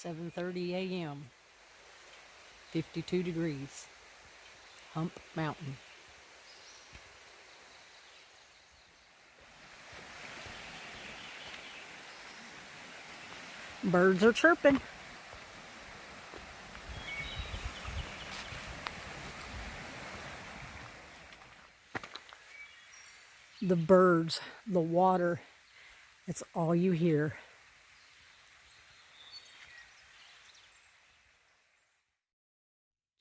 7:30 a.m. 52 degrees. Hump Mountain. Birds are chirping. The birds, the water, it's all you hear.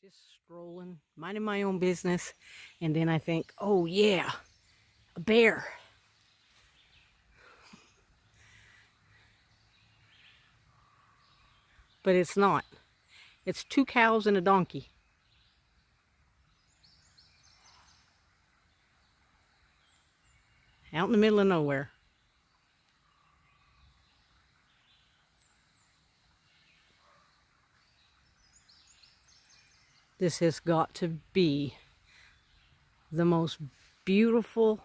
Just strolling, minding my own business, and then I think, oh yeah, a bear. But it's not. It's 2 cows and a donkey. Out in the middle of nowhere. This has got to be the most beautiful,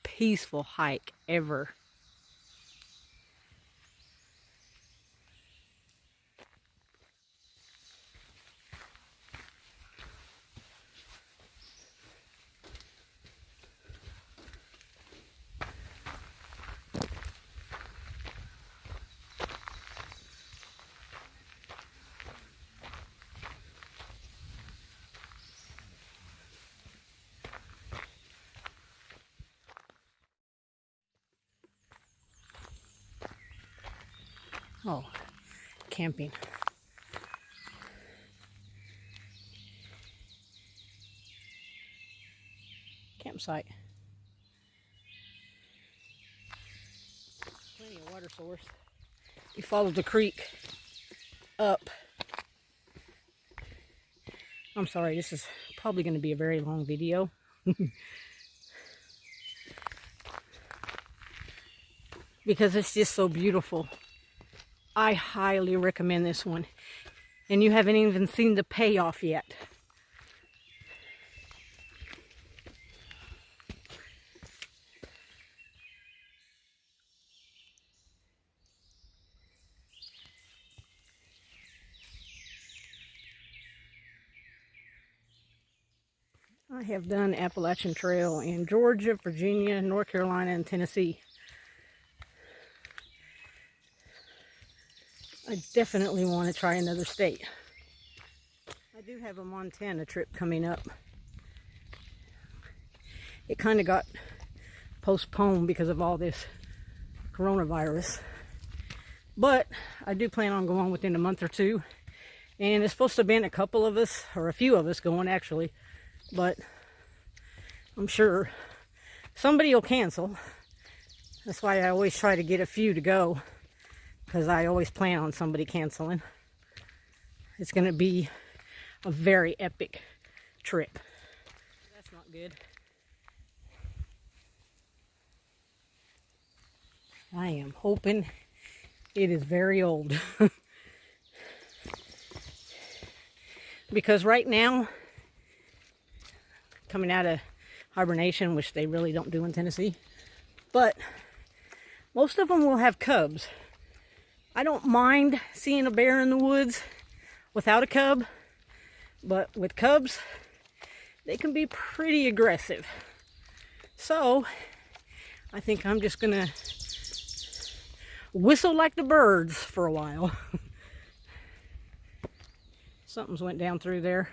peaceful hike ever. Oh, camping. Campsite. Plenty of water source. We followed the creek up. I'm sorry, this is probably going to be a very long video. Because it's just so beautiful. I highly recommend this one. And you haven't even seen the payoff yet. I have done Appalachian Trail in Georgia, Virginia, North Carolina, and Tennessee. I definitely want to try another state. I do have a Montana trip coming up. It kind of got postponed because of all this coronavirus. But I do plan on going within a month or two. And it's supposed to have been a couple of us, or a few of us going actually. But I'm sure somebody will cancel. That's why I always try to get a few to go. Because I always plan on somebody canceling. It's going to be a very epic trip. That's not good. I am hoping it is very old. Because right now, coming out of hibernation, which they really don't do in Tennessee, but most of them will have cubs. I don't mind seeing a bear in the woods without a cub, but with cubs, they can be pretty aggressive. So, I think I'm just gonna whistle like the birds for a while. Something's went down through there.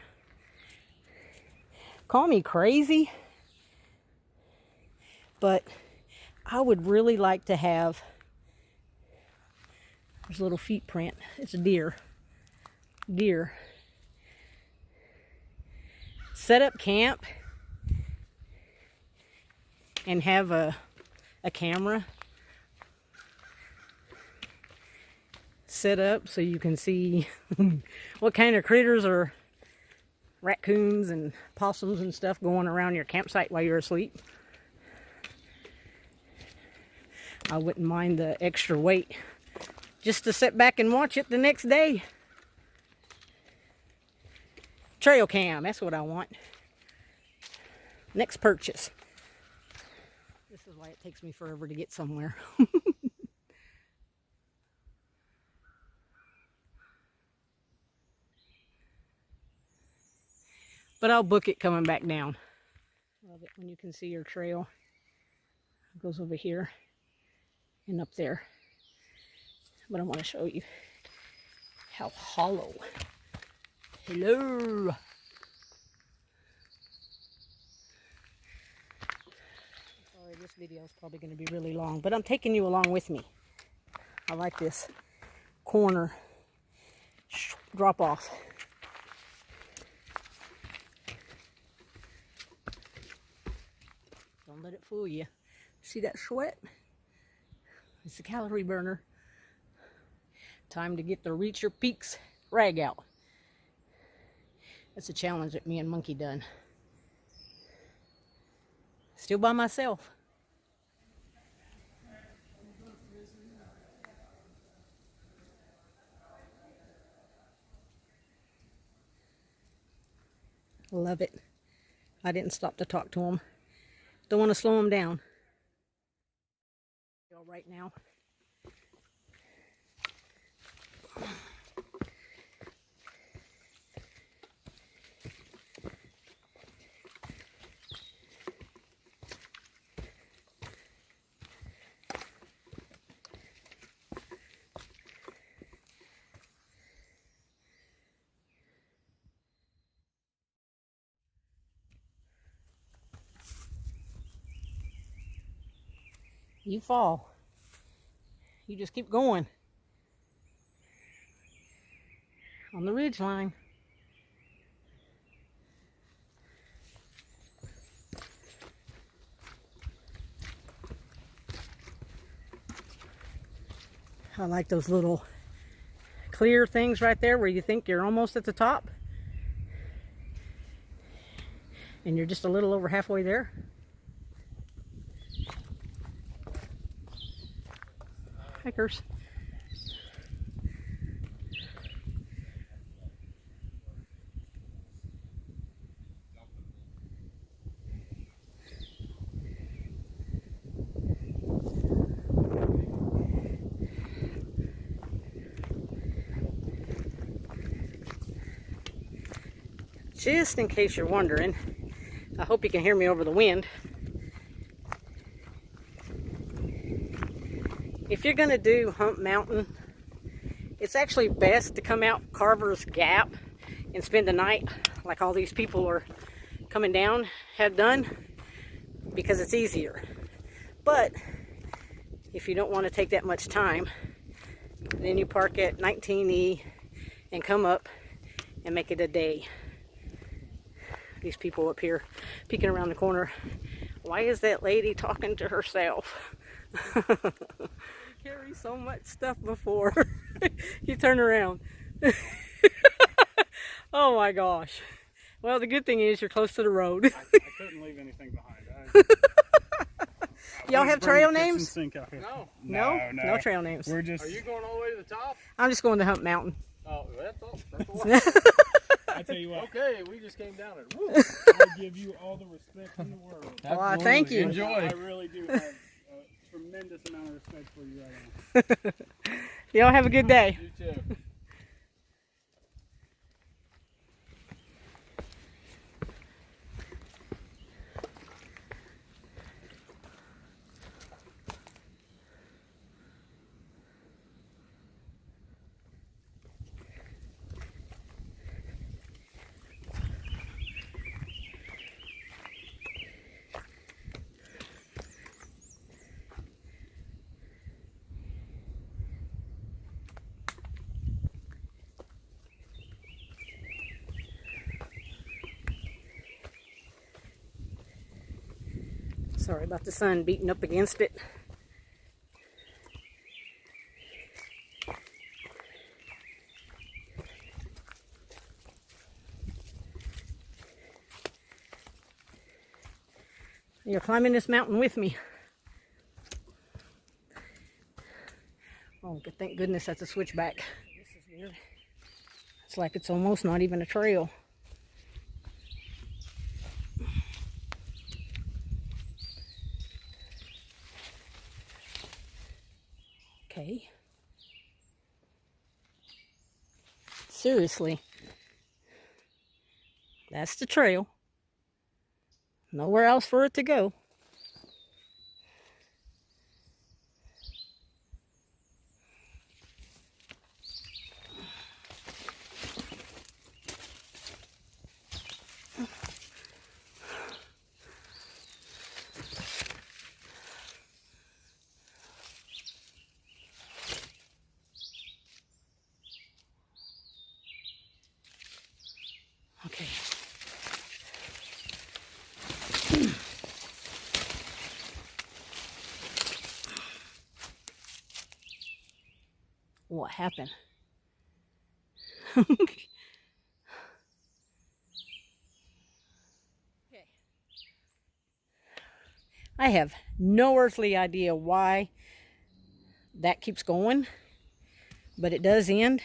Call me crazy, but I would really like to have, there's a little feet print, it's a deer. Set up camp and have a camera set up so you can see what kind of critters or raccoons and possums and stuff going around your campsite while you're asleep. I wouldn't mind the extra weight just to sit back and watch it the next day. Trail cam, that's what I want. Next purchase. This is why it takes me forever to get somewhere. But I'll book it coming back down. Love it when you can see your trail. It goes over here and up there. But I want to show you how hollow. Hello. Sorry, this video is probably going to be really long, but I'm taking you along with me. I like this corner drop off. Don't let it fool you. See that sweat? It's a calorie burner. Time to get the Reach Your Peaks rag out. That's a challenge that me and Monkey done. Still by myself. Love it. I didn't stop to talk to him. Don't want to slow him down. Right now. You fall. You just keep going on the ridge line. I like those little clear things right there where you think you're almost at the top and you're just a little over halfway there. Hikers. Just in case you're wondering, I hope you can hear me over the wind. If you're going to do Hump Mountain, it's actually best to come out Carver's Gap and spend the night like all these people are coming down have done, because it's easier. But if you don't want to take that much time, then you park at 19E and come up and make it a day. These people up here peeking around the corner. Why is that lady talking to herself? Carry so much stuff before you turn around. Oh my gosh. Well, the good thing is you're close to the road. I couldn't leave anything behind. Y'all have trail names? No trail names. We're just. Are you going all the way to the top? I'm just going to Hump Mountain. Oh, that's all. I tell you what. Okay, we just came down it. I give you all the respect in the world. Well, thank you. Enjoy. I really do have a tremendous amount of respect for you right now. Y'all have a good day. You too. Sorry about the sun beating up against it. You're climbing this mountain with me. Oh, thank goodness that's a switchback. This is weird. It's like it's almost not even a trail. Okay. Seriously. That's the trail. Nowhere else for it to go. Okay. What happened? Okay. I have no earthly idea why that keeps going, but it does end.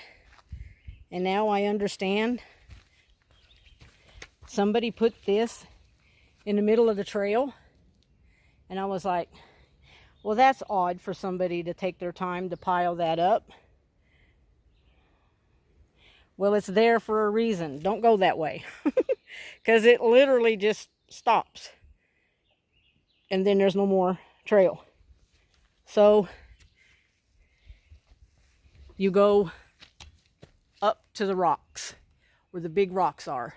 And now I understand. Somebody put this in the middle of the trail, and I was like, well, that's odd for somebody to take their time to pile that up. Well, it's there for a reason. Don't go that way, because it literally just stops, and then there's no more trail. So you go up to the rocks, where the big rocks are.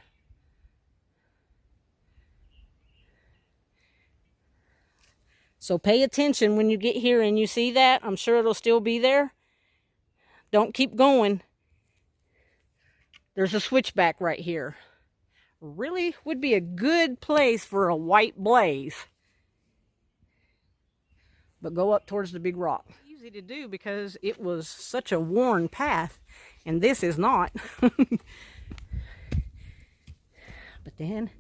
So pay attention when you get here and you see that. I'm sure it'll still be there. Don't keep going. There's a switchback right here. Really would be a good place for a white blaze. But go up towards the big rock. Easy to do because it was such a worn path, and this is not. But then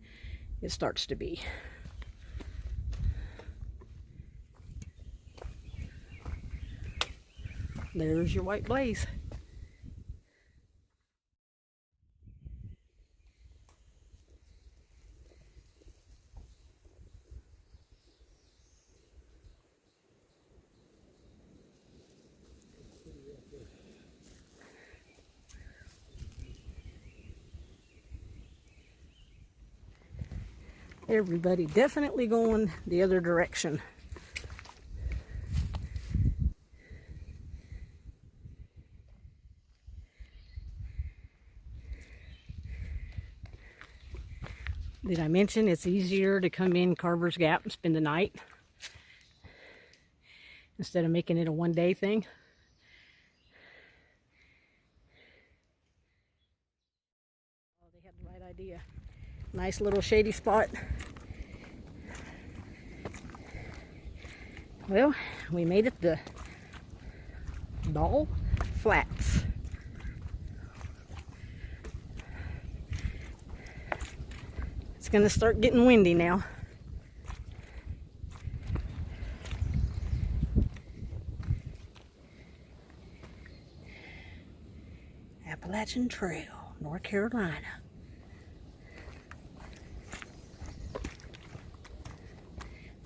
it starts to be. There's your white blaze. Everybody definitely going the other direction. Did I mention it's easier to come in Carver's Gap and spend the night instead of making it a one-day thing? Oh, they had the right idea. Nice little shady spot. Well, we made it to Ball Flats. It's gonna start getting windy now. Appalachian Trail, North Carolina.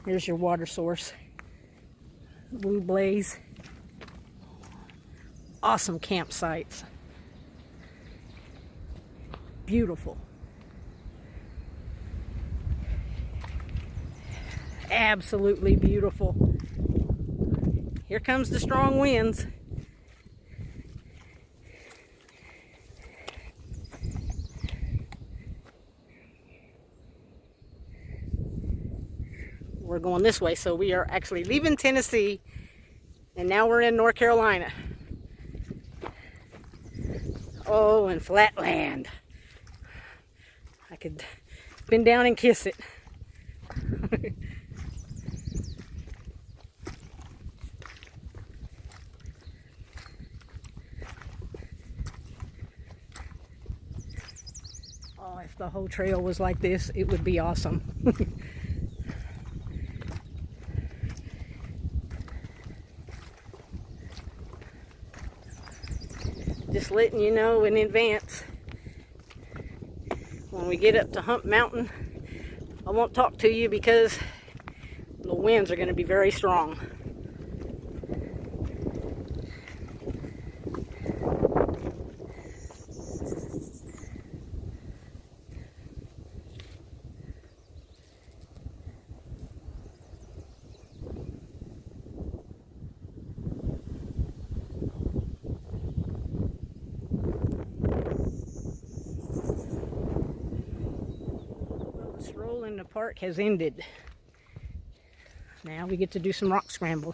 Here's your water source. Blue Blaze. Awesome campsites. Beautiful. Absolutely beautiful. Here comes the strong winds. We're going this way, so we are actually leaving Tennessee, and now we're in North Carolina. Oh, and flat land. I could bend down and kiss it. Oh, if the whole trail was like this, it would be awesome. Just letting you know in advance, when we get up to Hump Mountain, I won't talk to you because the winds are going to be very strong. the park has ended. Now we get to do some rock scramble.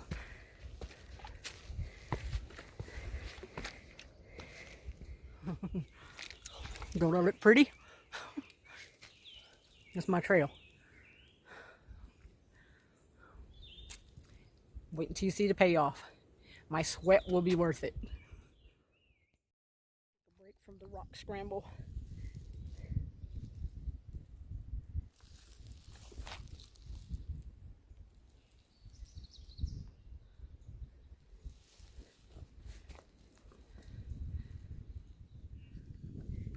Don't I look pretty? That's my trail. Wait until you see the payoff. My sweat will be worth it. A break from the rock scramble.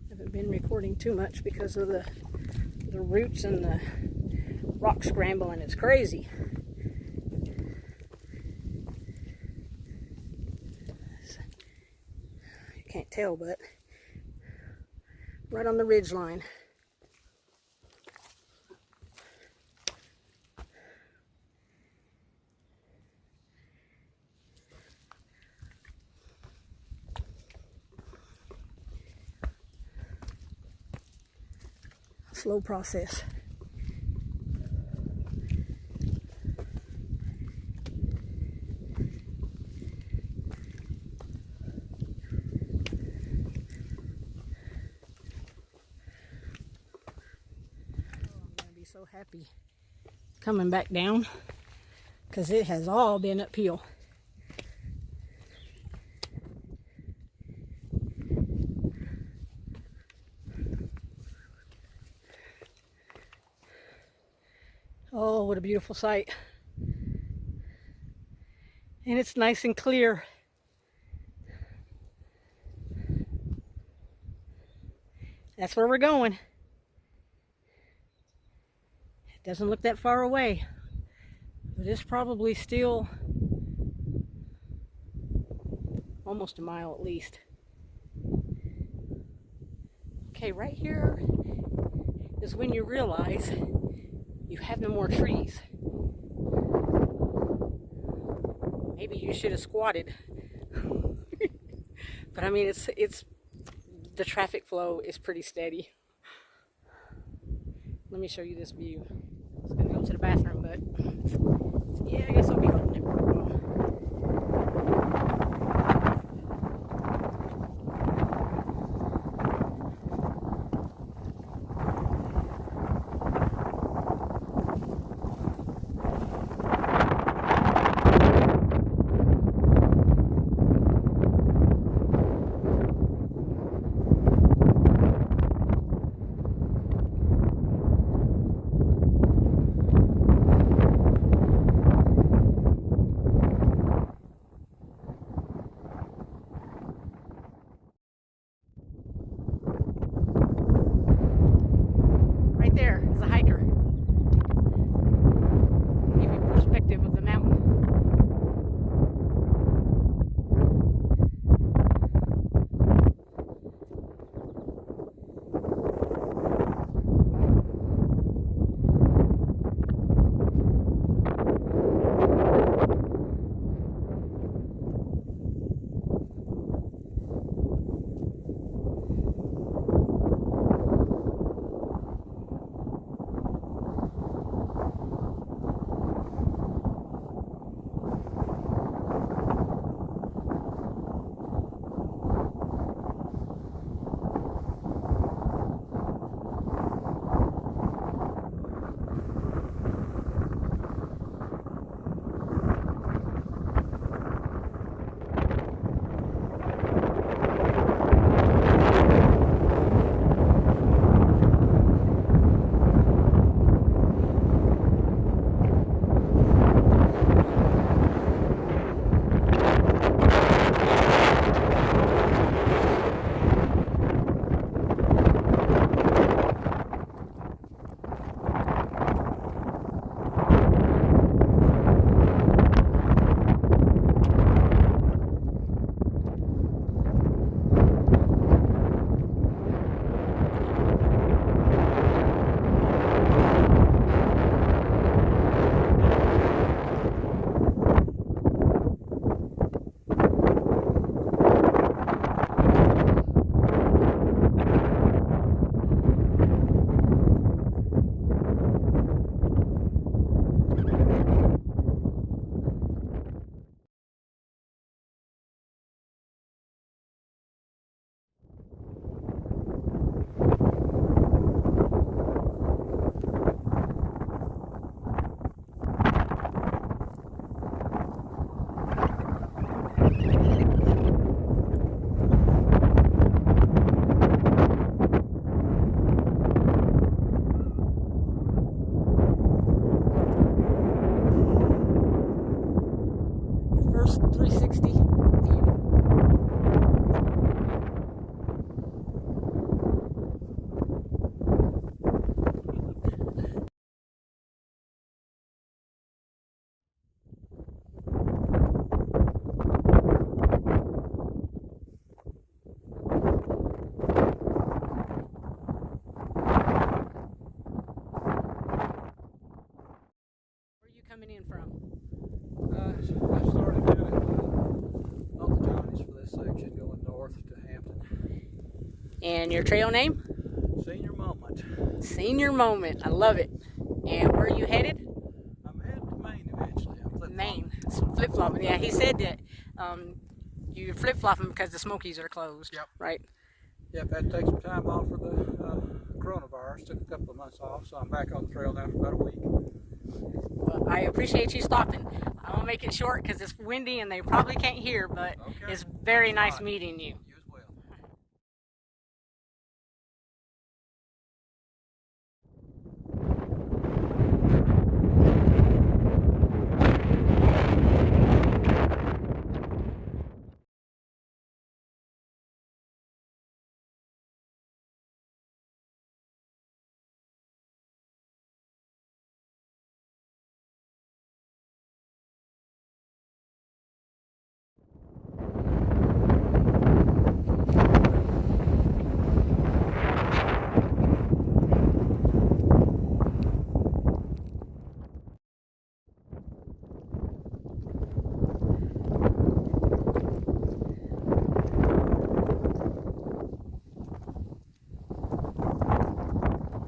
Haven't been recording too much because of the roots and the rock scrambling. It's crazy. You can't tell, but right on the ridge line. Slow process. So happy coming back down because it has all been uphill. Oh, what a beautiful sight. And it's nice and clear. That's where we're going. Doesn't look that far away, but it's probably still almost a mile at least. Okay, right here is when you realize you have no more trees. Maybe you should have squatted. But I mean, it's the traffic flow is pretty steady. Let me show you this view. I was gonna go to the bathroom, but yeah, I guess I'll be holding it for a while. And your trail name? Senior moment. Senior Moment. I love it. And where are you headed? I'm headed to Maine eventually. I'm flip-flopping. Maine. Some flip-flopping. Yeah, he said that you're flip-flopping because the Smokies are closed. Yep. Right? Yep, had to take some time off for the coronavirus. Took a couple of months off, so I'm back on the trail now for about a week. Well, I appreciate you stopping. I'm going to make it short because it's windy and they probably can't hear, but Okay. it's very nice meeting you. You as well.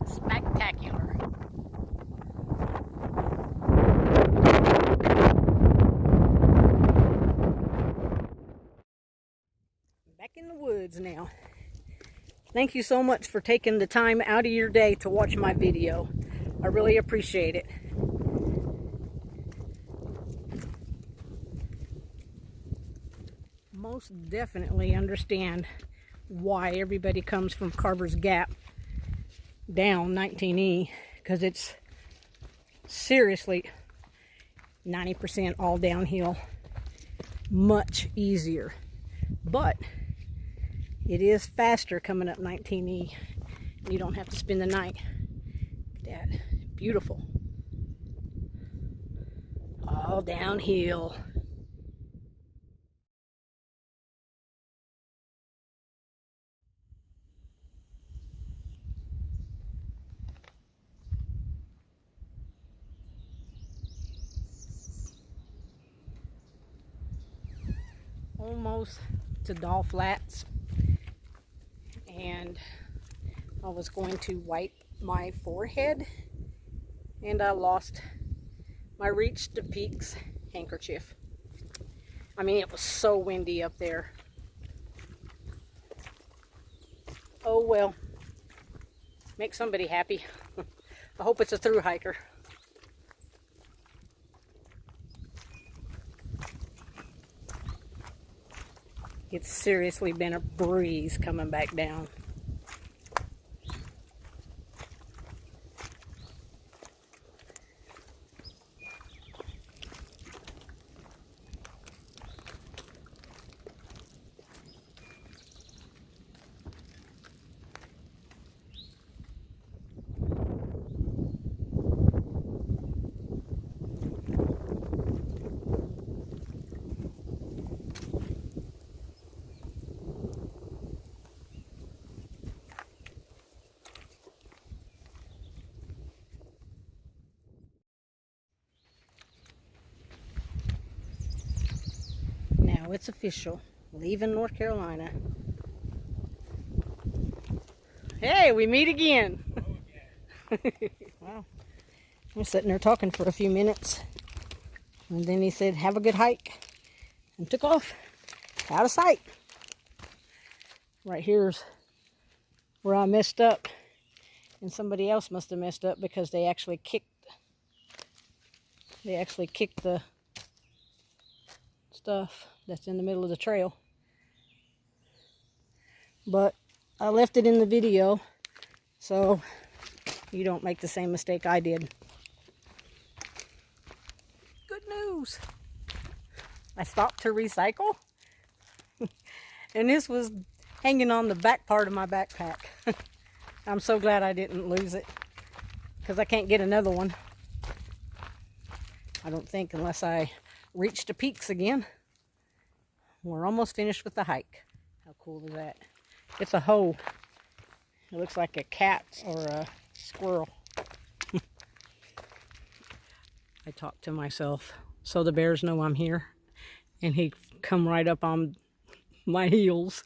Spectacular. Back in the woods now. Thank you so much for taking the time out of your day to watch my video. I really appreciate it. Most definitely understand why everybody comes from Carver's Gap down 19E, because it's seriously 90% all downhill, much easier, but it is faster coming up 19E. You don't have to spend the night. Look at that, beautiful, all downhill. Almost to Doll Flats, and I was going to wipe my forehead and I lost my Reach to Peaks handkerchief. I mean, it was so windy up there. Oh well, make somebody happy. I hope it's a thru hiker. It's seriously been a breeze coming back down. Now it's official. Leaving North Carolina. Hey, we meet again. Wow. We're sitting there talking for a few minutes. And then he said, have a good hike. And took off. Out of sight. Right here's where I messed up. And somebody else must have messed up because they actually kicked the stuff that's in the middle of the trail. But I left it in the video so you don't make the same mistake I did. Good news. I stopped to recycle and this was hanging on the back part of my backpack. I'm so glad I didn't lose it because I can't get another one. I don't think, unless I reach the peaks again. We're almost finished with the hike. How cool is that? It's a hoe. It looks like a cat or a squirrel. I talk to myself so the bears know I'm here, and he come right up on my heels.